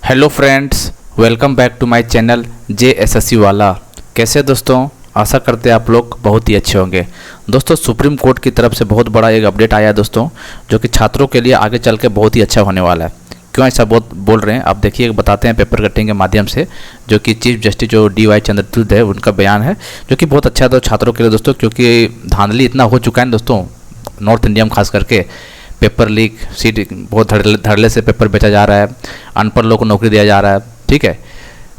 Hello friends, welcome back to my channel JSSC वाला। कैसे दोस्तों, आशा करते हैं आप लोग बहुत ही अच्छे होंगे। दोस्तों, सुप्रीम कोर्ट की तरफ से बहुत बड़ा एक अपडेट आया है दोस्तों, जो कि छात्रों के लिए आगे चल के बहुत ही अच्छा होने वाला है। क्यों ऐसा बोल रहे हैं आप देखिए, बताते हैं पेपर कटिंग के माध्यम से, जो कि चीफ जस्टिस जो DY चंद्रचूड़ है उनका बयान है, जो कि बहुत अच्छा है तो छात्रों के लिए दोस्तों, क्योंकि धांधली इतना हो चुका है दोस्तों नॉर्थ इंडिया में, खास करके पेपर लीक, सीट बहुत धड़ल्ले से पेपर बेचा जा रहा है, अनपढ़ लोगों को नौकरी दिया जा रहा है। ठीक है,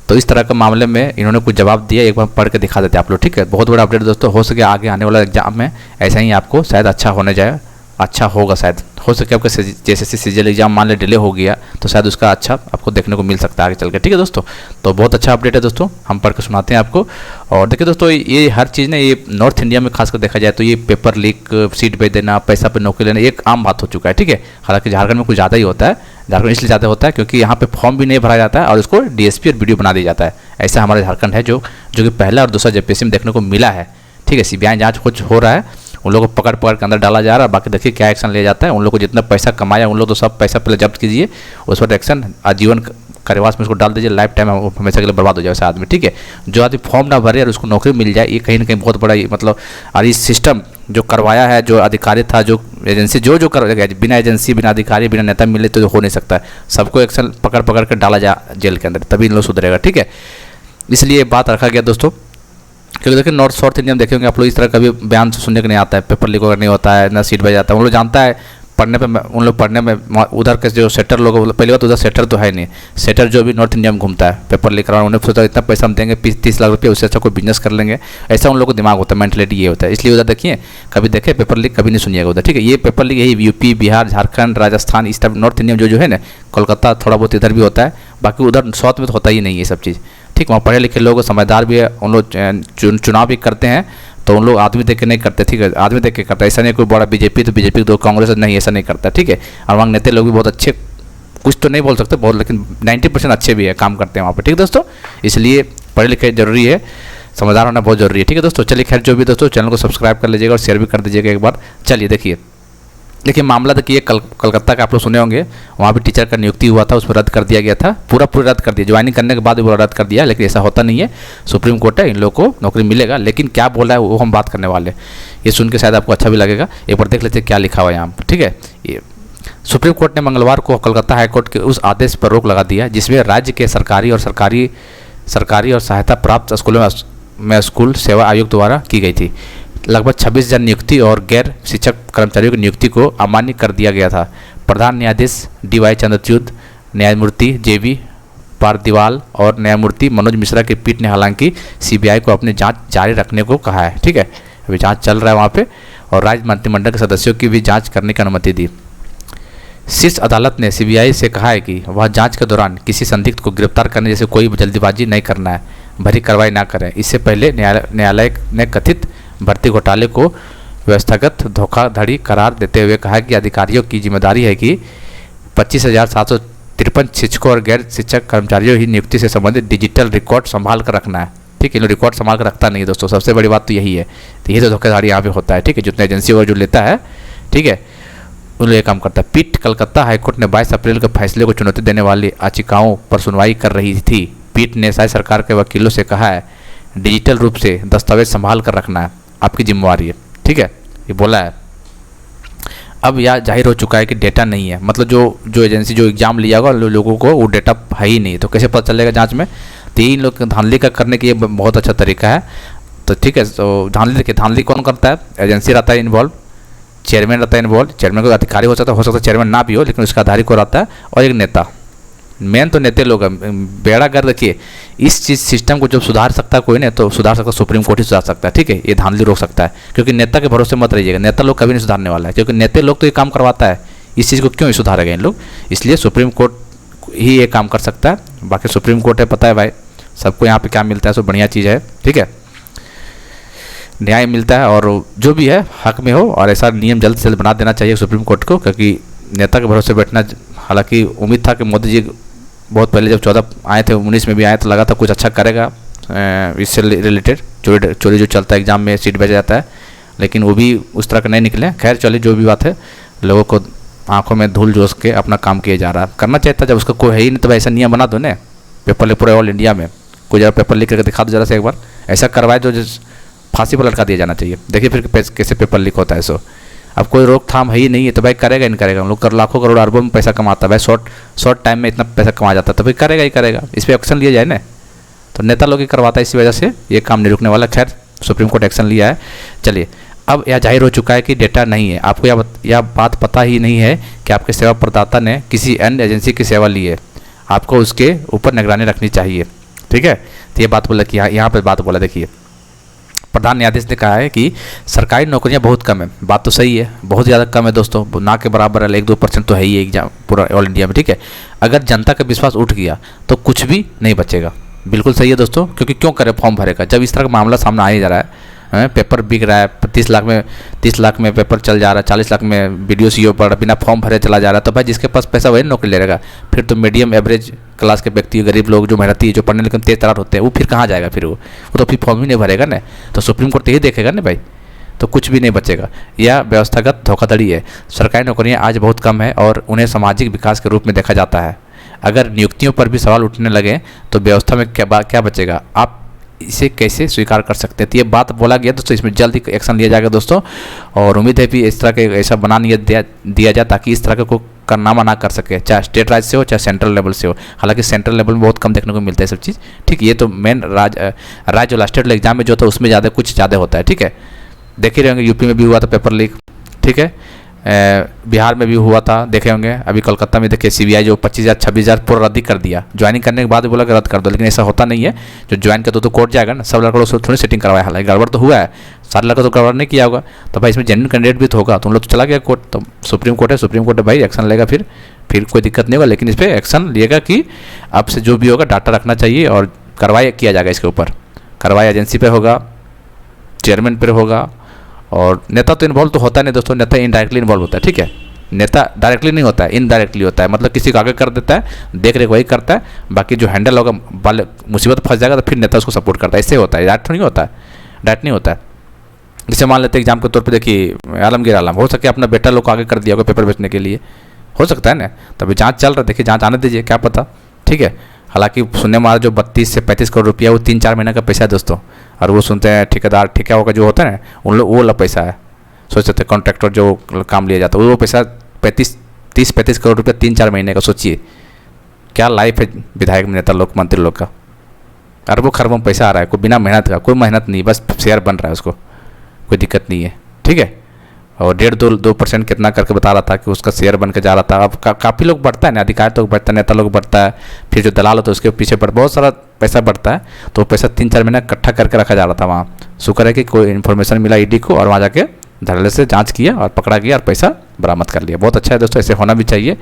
तो इस तरह का मामले में इन्होंने कुछ जवाब दिया, एक बार पढ़ के दिखा देते हैं आप लोग। ठीक है, बहुत बड़ा अपडेट दोस्तों, हो सके आगे आने वाला एग्जाम में ऐसा ही आपको शायद अच्छा होने जाए, अच्छा होगा शायद, हो सके आपका JSSC CGL एग्जाम मान ले डिले हो गया तो शायद उसका अच्छा आपको देखने को मिल सकता है आगे चल के। ठीक है दोस्तों, तो बहुत अच्छा अपडेट है दोस्तों, हम पढ़ के सुनाते हैं आपको। और देखिए दोस्तों, ये हर चीज़ ना, ये नॉर्थ इंडिया में खासकर देखा जाए तो ये पेपर लीक, सीट बेच देना, पैसा पे नौकरी लेना एक आम बात हो चुका है। ठीक है, हालांकि झारखंड में कुछ ज़्यादा ही होता है, झारखंड इसलिए ज़्यादा होता है क्योंकि यहाँ पे फॉर्म भी नहीं भरा जाता है और उसको DSP और BDO बना दिया जाता है। ऐसा हमारा झारखंड है, जो कि पहला और दूसरा JPSC में देखने को मिला है। ठीक है, CBI जाँच कुछ हो रहा है, उन लोगों को पकड़ के अंदर डाला जा रहा है। बाकी देखिए क्या एक्शन लिया जाता है, उन लोगों को जितना पैसा कमाया उन लोग तो सब पैसा पहले जब्त कीजिए, उस पर एक्शन आजीवन कारावास में उसको डाल दीजिए, लाइफ टाइम हमेशा के लिए बर्बाद हो जाए वैसा आदमी। ठीक है, जो आदमी फॉर्म ना भरे और उसको नौकरी मिल जाए, ये कहीं ना कहीं बहुत बड़ा मतलब, और ये सिस्टम जो करवाया है, जो अधिकारी था, जो एजेंसी जो कर, बिना एजेंसी, बिना अधिकारी, बिना नेता मिले तो हो नहीं सकता है। सबको एक्शन पकड़ कर डाला जा जेल के अंदर, तभी इन लोग सुधरेगा। ठीक है, इसलिए बात रखा गया दोस्तों, क्योंकि देखिए साउथ इंडिया में देखेंगे आप लोग, इस तरह का भी बयान सुनने को नहीं आता है, पेपर लीक वगैरह नहीं होता है, ना सीट बच जाता है। उन लोग जानता है पढ़ने पे, उन लोग पढ़ने में उधर के जो सेटर लोग, पहली बात उधर सेटर तो है नहीं, सेटर जो भी नॉर्थ इंडिया में घूमता है पेपर लीक करवाना, उन्हें सोचा इतना पैसा हम देंगे 30 लाख रुपये, उससे अच्छा कोई बिजनेस कर लेंगे, ऐसा उन लोगों को दिमाग होता है, मेंटलिटी ये होता है। इसलिए उधर देखिए, कभी देखे पेपर लीक कभी नहीं सुनिएगा उधर। ठीक है, ये पेपर लीक यही UP, बिहार, झारखंड, राजस्थान, इस टाइप नॉर्थ इंडिया में जो है ना, कोलकाता थोड़ा बहुत इधर भी होता है, बाकी उधर साउथ में तो होता ही नहीं ये सब चीज़। ठीक, वहाँ पढ़े लिखे लोग समझदार भी है, उन लोग चुनाव भी करते हैं तो उन लोग आदमी देख के नहीं करते। ठीक है, आदमी देख के करता है, ऐसा नहीं कोई बड़ा BJP तो BJP दो, कांग्रेस नहीं, ऐसा नहीं करता। ठीक है, और वहाँ नेता लोग भी बहुत अच्छे, कुछ तो नहीं बोल सकते बहुत, लेकिन 90% अच्छे भी है, काम करते हैं वहाँ पर। ठीक है दोस्तों, इसलिए पढ़े लिखे जरूरी है, समझदार होना बहुत जरूरी है। ठीक है दोस्तों, चलिए खैर जो भी दोस्तों, चैनल को सब्सक्राइब कर लीजिएगा और शेयर भी कर दीजिएगा एक बार। चलिए देखिए मामला देखिए, कलकत्ता का आप लोग सुने होंगे, वहाँ भी टीचर का नियुक्ति हुआ था, उसमें रद्द कर दिया गया था, पूरा रद्द कर दिया, ज्वाइनिंग करने के बाद भी वो रद्द कर दिया। लेकिन ऐसा होता नहीं है, सुप्रीम कोर्ट है, इन लोगों को नौकरी मिलेगा। लेकिन क्या बोला है वो हम बात करने वाले, ये सुन के शायद आपको अच्छा भी लगेगा। एक बार देख लेते हैं क्या लिखा हुआ है यहाँ पर। ठीक है, ये सुप्रीम कोर्ट ने मंगलवार को कलकत्ता हाईकोर्ट के उस आदेश पर रोक लगा दिया जिसमें राज्य के सरकारी और सहायता प्राप्त स्कूलों में स्कूल सेवा आयोग द्वारा की गई थी। लगभग 26,000 नियुक्ति और गैर शिक्षक कर्मचारियों की नियुक्ति को अमान्य कर दिया गया था। प्रधान न्यायाधीश DY चंद्रचूड़, न्यायमूर्ति JV पारदीवाल और न्यायमूर्ति मनोज मिश्रा की पीठ ने हालांकि CBI को अपनी जांच जारी रखने को कहा है। ठीक है, अभी जांच चल रहा है वहाँ पे, और राज्य मंत्रिमंडल के सदस्यों की भी जाँच करने की अनुमति दी। शीर्ष अदालत ने CBI से कहा है कि वह जांच के दौरान किसी संदिग्ध को गिरफ्तार करने जैसे कोई जल्दीबाजी नहीं करना है, भरी कार्रवाई ना करें। इससे पहले न्यायालय ने कथित भर्ती घोटाले को व्यवस्थागत धोखाधड़ी करार देते हुए कहा कि अधिकारियों की जिम्मेदारी है कि 25,753 शिक्षकों और गैर शिक्षक कर्मचारियों की नियुक्ति से संबंधित डिजिटल रिकॉर्ड संभाल कर रखना है। ठीक है, रिकॉर्ड संभाल कर रखता नहीं दोस्तों, सबसे बड़ी बात तो यही है। तो ये तो धोखाधड़ी यहाँ पे होता है। ठीक है, जितने एजेंसी वगैरह जो लेता है, ठीक है, उन लोग ये काम करता है। पीठ कलकत्ता हाईकोर्ट ने 22 अप्रैल के फैसले को चुनौती देने वाली याचिकाओं पर सुनवाई कर रही थी। पीठ ने राज्य सरकार के वकीलों से कहा है, डिजिटल रूप से दस्तावेज संभाल कर रखना है, आपकी जिम्मेवारी है। ठीक है, ये बोला है। अब यह जाहिर हो चुका है कि डेटा नहीं है, मतलब जो एजेंसी जो एग्जाम लिया होगा लोगों को वो डेटा है ही नहीं, तो कैसे पता चलेगा जांच में। तो इन लोग धांधली का करने की ये बहुत अच्छा तरीका है। तो ठीक है, तो धांधली कौन करता है, एजेंसी रहता है इन्वॉल्व, चेयरमैन रहता है इन्वॉल्व, चेयरमैन को अधिकारी हो सकता है चेयरमैन ना भी हो, लेकिन उसका आधारित को रहता है, और एक नेता, मेन तो नेता लोग हैं। बेड़ा कर देखिए, इस चीज़ सिस्टम को जब सुधार सकता है कोई नहीं, तो सुधार सकता सुप्रीम कोर्ट ही सुधार सकता है। ठीक है, ये धांधली रोक सकता है, क्योंकि नेता के भरोसे मत रहिएगा, नेता लोग कभी नहीं सुधारने वाला है, क्योंकि नेता लोग तो ये काम करवाता है, इस चीज़ को क्यों सुधारेगा इन लोग। इसलिए सुप्रीम कोर्ट ही ये काम कर सकता है। बाकी सुप्रीम कोर्ट है, पता है भाई सबको यहाँ पे क्या मिलता है, सब बढ़िया चीज़ है। ठीक है, न्याय मिलता है और जो भी है हक में हो, और ऐसा नियम जल्द से जल्द बना देना चाहिए सुप्रीम कोर्ट को, क्योंकि नेता के भरोसे बैठना, हालांकि उम्मीद था कि मोदी जी बहुत पहले जब 14 आए थे, 19 में भी आए, तो लगा था कुछ अच्छा करेगा इससे रिलेटेड, चोरी जो चलता है एग्जाम में, सीट बेचा जाता है, लेकिन वो भी उस तरह का नहीं निकले। खैर चलिए, जो भी बात है, लोगों को आंखों में धूल जोश के अपना काम किया जा रहा है। करना चाहिए था, जब उसका कोई है ही नहीं तो भाई ऐसा नियम बना दो ना पेपर लीक पूरे ऑल इंडिया में। कोई जरा पेपर लीक करके दिखा दो जरा से एक बार, ऐसा करवाए तो फांसी पर लटका दिया जाना चाहिए। देखिए फिर कैसे पेपर लीक होता है। सो अब कोई रोकथाम है ही नहीं है तो भाई करेगा ही नहीं करेगा। हम लोग कर लाखों करोड़ अरबों में पैसा कमाता है भाई, शॉर्ट टाइम में इतना पैसा कमा जाता है तो भाई करेगा ही करेगा। इस पर एक्शन लिया जाए ना, तो नेता लोग ही करवाता है, इसी वजह से ये काम नहीं रुकने वाला। खैर सुप्रीम कोर्ट एक्शन लिया है। चलिए अब यह जाहिर हो चुका है कि डेटा नहीं है। आपको यह बात पता ही नहीं है कि आपके सेवा प्रदाता ने किसी अन्य एजेंसी की सेवा ली है, आपको उसके ऊपर निगरानी रखनी चाहिए। ठीक है, तो ये बात बोला कि यहाँ पर बात बोला, देखिए प्रधान न्यायाधीश ने कहा है कि सरकारी नौकरियां बहुत कम है। बात तो सही है, बहुत ज़्यादा कम है दोस्तों, ना के बराबर है, 1-2% तो है ही एग्जाम पूरा ऑल इंडिया में। ठीक है, अगर जनता का विश्वास उठ गया तो कुछ भी नहीं बचेगा। बिल्कुल सही है दोस्तों, क्योंकि क्यों करे फॉर्म भरेगा जब इस तरह का मामला सामने आ ही जा रहा है। पेपर बिक रहा है, 30 लाख में पेपर चल जा रहा है, 40 लाख में वीडियो सीओ पर बिना फॉर्म भरे चला जा रहा है। तो भाई जिसके पास पैसा वही नौकरी ले रहेगा। फिर तो मीडियम एवरेज क्लास के व्यक्ति, गरीब लोग जो मेहनती जो पढ़ने लिखने तेज तरार होते हैं, वो फिर कहाँ जाएगा? फिर वो तो फिर फॉर्म ही नहीं भरेगा ना। तो सुप्रीम कोर्ट यही देखेगा ना भाई, तो कुछ भी नहीं बचेगा। यह व्यवस्थागत धोखाधड़ी है। सरकारी नौकरियाँ आज बहुत कम है और उन्हें सामाजिक विकास के रूप में देखा जाता है। अगर नियुक्तियों पर भी सवाल उठने लगे तो व्यवस्था में क्या बचेगा? आप इसे कैसे स्वीकार कर सकते हैं? तो ये बात बोला गया दोस्तों, इसमें जल्द ही एक्शन लिया जाएगा दोस्तों। और उम्मीद है कि इस तरह के ऐसा बना दिया जाए ताकि इस तरह का कोई कारनामा ना कर सके, चाहे स्टेट राज्य से हो चाहे सेंट्रल लेवल से हो। हालांकि सेंट्रल लेवल में बहुत कम देखने को मिलता है सब चीज़। ठीक, ये तो मेन राज्य वाला स्टेट एग्जाम में जो था उसमें कुछ ज़्यादा होता है। ठीक है, देख ही रहेंगे, यूपी में भी हुआ था पेपर लीक। ठीक है, बिहार में भी हुआ था, देखे होंगे। अभी कोलकाता में देखिए सीबीआई जो 25,000 26,000 पूरा रद्द कर दिया। ज्वाइनिंग करने के बाद भी बोला कि रद्द कर दो, लेकिन ऐसा होता नहीं है। जो ज्वाइन कर दो तो कोर्ट जाएगा ना, सब लड़कों से थोड़ी सेटिंग करवाया। हालांकि गड़बड़ तो हुआ है, सारे लड़का तो गड़बड़ नहीं किया होगा। तो भाई इसमें जेन्युइन कैंडिडेट भी तो होगा, तुम लोग तो चला गया कोर्ट। तो सुप्रीम कोर्ट है भाई एक्शन लेगा, फिर कोई दिक्कत नहीं होगा। लेकिन इस पर एक्शन लिएगा कि अब से जो भी होगा डाटा रखना चाहिए और कार्रवाई किया जाएगा इसके ऊपर। कार्रवाई एजेंसी पे होगा, चेयरमैन पर होगा। और नेता तो इन्वॉल्व तो होता नहीं दोस्तों, नेता इनडायरेक्टली इन्वॉल्व होता है। ठीक है, नेता डायरेक्टली नहीं होता है, इनडायरेक्टली होता है। मतलब किसी को आगे कर देता है, देख रेख वही करता है, बाकी जो हैंडल होगा वाले मुसीबत फंस जाएगा तो फिर नेता उसको सपोर्ट करता है। इससे होता है, डायरेक्ट नहीं होता है, डायरेक्ट नहीं होता है। जैसे मान लेते हैं एग्जाम के तौर पे, देखिए आलमगीर आलम हो सके अपना बेटा लोग को आगे कर दिया होगा पेपर बेचने के लिए, हो सकता है ना। तभी जाँच चल रहा है, देखिए जाँच आने दीजिए, क्या पता। ठीक है, हालांकि सुनने में आ रहा जो 32 से 35 करोड़ रुपया वो 3-4 महीने का पैसा है दोस्तों। और वो सुनते हैं ठेकेदार ठेका का जो होता है ना, उन लोग वो वाला पैसा है। सोच सकते हैं कॉन्ट्रैक्टर जो काम लिया जाता है वो पैसा 30-35 करोड़ रुपया 3-4 महीने का। सोचिए क्या लाइफ है विधायक नेता लोग मंत्री लोग का। अरबों खरबों पैसा आ रहा है, कोई बिना मेहनत का, कोई मेहनत नहीं, बस शेयर बन रहा है उसको, कोई दिक्कत नहीं है। ठीक है, और 1.5-2% कितना करके बता रहा था कि उसका शेयर बन के जा रहा था। अब काफ़ी लोग बढ़ता है ना, अधिकारी तो बढ़ता है, नेता लोग बढ़ता है, फिर जो दलाल होता है उसके पीछे बहुत सारा पैसा बढ़ता है। तो पैसा 3-4 महीना इकट्ठा करके रखा जा रहा था वहाँ। शुक्र है कि कोई इन्फॉर्मेशन मिला ईडी को और वहाँ जाके धड़ल्ले से जांच किया और पकड़ा गया और पैसा बरामद कर लिया। बहुत अच्छा है दोस्तों, ऐसे होना भी चाहिए।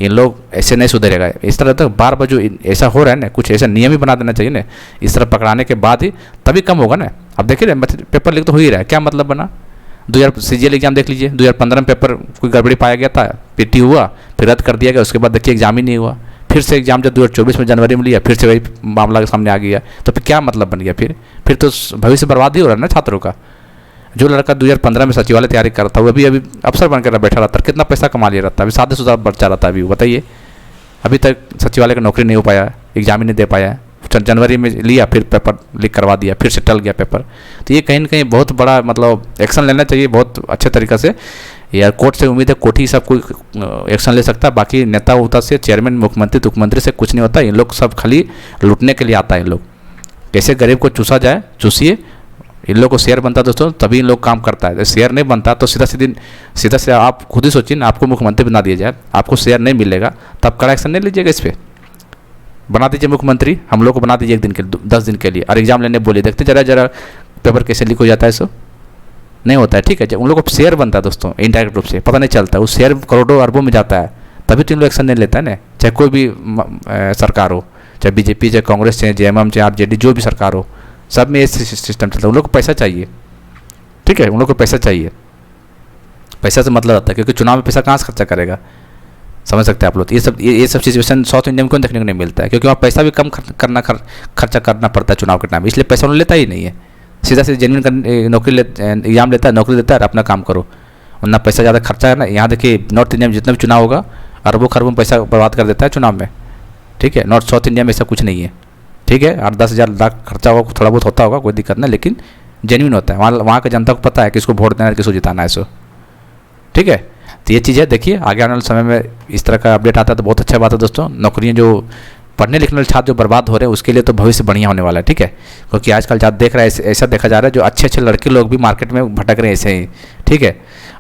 इन लोग ऐसे नहीं सुधरेगा। इस तरह तक बार बार जो ऐसा हो रहा है ना, कुछ ऐसा नियम ही बना देना चाहिए ना, इस तरह पकड़ाने के बाद ही तभी कम होगा ना। अब देखिए पेपर लीक तो हो ही रहा है, क्या मतलब बना। 2000 CGL एग्जाम देख लीजिए, 2015 में पेपर कोई गड़बड़ी पाया गया था, पीटी हुआ, फिर रद्द कर दिया गया। उसके बाद देखिए एग्जाम ही नहीं हुआ। फिर से एग्जाम जब 2024 में जनवरी में लिया, फिर से वही मामला के सामने आ गया। तो फिर क्या मतलब बन गया? फिर तो भविष्य बर्बाद ही हो रहा है ना छात्रों का। जो लड़का 2015 में सचिवालय तैयारी कर रहा था वो अभी अफसर बनकर बैठा रहता, कितना पैसा कमा लिया रहता, अभी शादीशुदा बच्चा रहता। अभी बताइए, अभी तक सचिवालय की नौकरी नहीं हो पाया, एग्जाम ही नहीं दे पाया है। जनवरी में लिया, फिर पेपर लीक करवा दिया, फिर से टल गया पेपर। तो ये कहीं ना कहीं बहुत बड़ा मतलब एक्शन लेना चाहिए बहुत अच्छे तरीक़े से। यार कोर्ट से उम्मीद है कोर्ट ही सब कोई एक्शन ले सकता है। बाकी नेता उता से, चेयरमैन, मुख्यमंत्री, उपमंत्री से कुछ नहीं होता। इन लोग सब खाली लूटने के लिए आता है। इन लोग कैसे गरीब को चूसा जाए, चूसिए। इन लोग को शेयर बनता है दोस्तों, तभी इन लोग काम करता है। शेयर नहीं बनता तो सीधा से आप खुद ही सोचिए ना, आपको मुख्यमंत्री बना दिया जाए, आपको शेयर नहीं मिलेगा, तब कड़ा एक्शन नहीं लीजिएगा इस पर। बना दीजिए मुख्यमंत्री, हम लोग को बना दीजिए 1 दिन के 10 दिन के लिए, और एग्जाम लेने बोलिए, देखते जरा पेपर कैसे लीक हो जाता है। सो नहीं होता है। ठीक है, उन लोगों को शेयर बनता है दोस्तों, इनडायरेक्ट रूप से पता नहीं चलता, उस शेयर करोड़ों अरबों में जाता है, तभी तो इन लोग एक्शन नहीं लेता है ना। चाहे कोई भी सरकार हो, चाहे बीजेपी, चाहे कांग्रेस, चाहे जेएमएम, चाहे आरजेडी, जो भी सरकार हो, सब में ये सिस्टम चलता है। उन लोग को पैसा चाहिए। ठीक है, उन लोग को पैसा चाहिए, पैसा से मतलब आता है, क्योंकि चुनाव में पैसा कहाँ से खर्चा करेगा, समझ सकते हैं आप लोग। ये सब सिचुएशन साउथ इंडिया में क्यों देखने को नहीं मिलता है? क्योंकि वहाँ पैसा भी कम खर्चा करना पड़ता है चुनाव के टाइम, इसलिए पैसा उन्हें लेता ही नहीं है। सीधा जेन्युइन नौकरी एग्जाम लेता है, नौकरी देता है, अपना काम करो। उतना पैसा ज़्यादा खर्चा है ना। यहाँ देखिए नॉर्थ इंडिया में जितना भी चुनाव होगा अरबों खरबों पैसा बर्बाद कर देता है चुनाव में, ठीक है। नॉर्थ साउथ इंडिया में ऐसा कुछ नहीं है, ठीक है। 8-10 हज़ार लाख खर्चा होगा, थोड़ा बहुत होता होगा, कोई दिक्कत नहीं, लेकिन जेन्युइन होता है। वहाँ की जनता को पता है किसको वोट देना है, किसको जिताना है, सो ठीक है। तो ये चीज़ है, देखिए आगे आने वाले समय में इस तरह का अपडेट आता है तो बहुत अच्छा बात है दोस्तों। नौकरियाँ जो पढ़ने लिखने वाले छात्र जो बर्बाद हो रहे हैं उसके लिए तो भविष्य बढ़िया होने वाला है, ठीक है। क्योंकि आजकल ज़्यादा देख रहा है, ऐसा देखा जा रहा है जो अच्छे अच्छे लड़के लोग भी मार्केट में भटक रहे हैं ऐसे ही, ठीक है।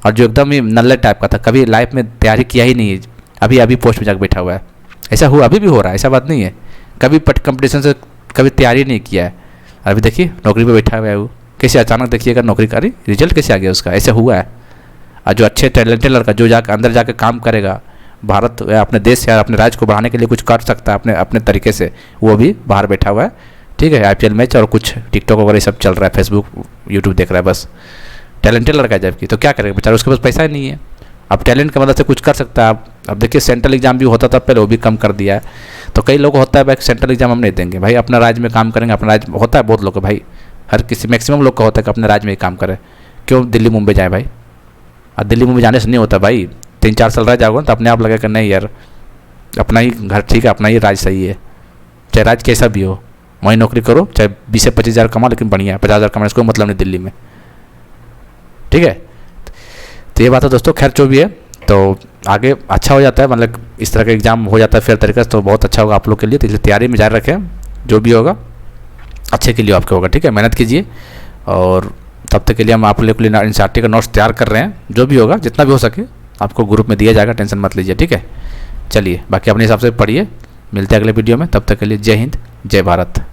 और जो एकदम ही नल्ले टाइप का था, कभी लाइफ में तैयारी किया ही नहीं है, अभी अभी पोस्ट में जाकर बैठा हुआ है, ऐसा हुआ, अभी भी हो रहा है, ऐसा बात नहीं है। कभी कंपटीशन से कभी तैयारी नहीं किया है, अभी देखिए नौकरी पे बैठा हुआ है वो, कैसे अचानक देखिएगा नौकरी का रिजल्ट कैसे आ गया उसका, ऐसा हुआ है। और जो अच्छे टैलेंटेड लड़का जो जाकर अंदर जाकर काम करेगा, भारत या अपने देश या अपने राज्य को बढ़ाने के लिए कुछ कर सकता है अपने अपने तरीके से, वो भी बाहर बैठा हुआ है, ठीक है। IPL मैच और कुछ टिकटॉक वगैरह सब चल रहा है, फेसबुक यूट्यूब देख रहा है, बस टैलेंटेड लड़का है जबकि, तो क्या करेगा बेचारा, उसके पास पैसा ही नहीं है। अब टैलेंट की मदद से कुछ कर सकता है। अब देखिए सेंट्रल एग्जाम भी होता था पहले, वो भी कम कर दिया है। तो कई लोग होता है भाई सेंट्रल एग्जाम हम नहीं देंगे भाई, अपना राज्य में काम करेंगे, अपना राज्य होता है बहुत लोग भाई, हर किसी मैक्सिमम लोग का होता है कि अपने राज्य में ही काम करें, क्यों दिल्ली मुंबई जाए भाई। और दिल्ली मुंबई जाने से नहीं होता भाई, 3-4 साल रह जाओगे तो अपने आप लगेगा नहीं यार अपना ही घर ठीक है, अपना ही राज्य सही है, चाहे राज्य कैसा भी हो, वहीं नौकरी करो, चाहे 20 से 25 हज़ार कमा, लेकिन बढ़िया 50 हज़ार कमाने इसको मतलब नहीं दिल्ली में, ठीक है। तो ये बात है दोस्तों, खैर जो भी है तो आगे अच्छा हो जाता है, मतलब इस तरह का एग्जाम हो जाता है फेयर तरीके से, तो बहुत अच्छा होगा आप लोग के लिए। तो इसलिए तैयारी में जारी रखें, जो भी होगा अच्छे के लिए आपके होगा, ठीक है। मेहनत कीजिए, और तब तक के लिए हम आप लोग के लिए NCERT का नोट्स तैयार कर रहे हैं, जो भी होगा जितना भी हो सके आपको ग्रुप में दिया जाएगा, टेंशन मत लीजिए, ठीक है। चलिए बाकी अपने हिसाब से पढ़िए, मिलते हैं अगले वीडियो में, तब तक के लिए जय हिंद जय भारत।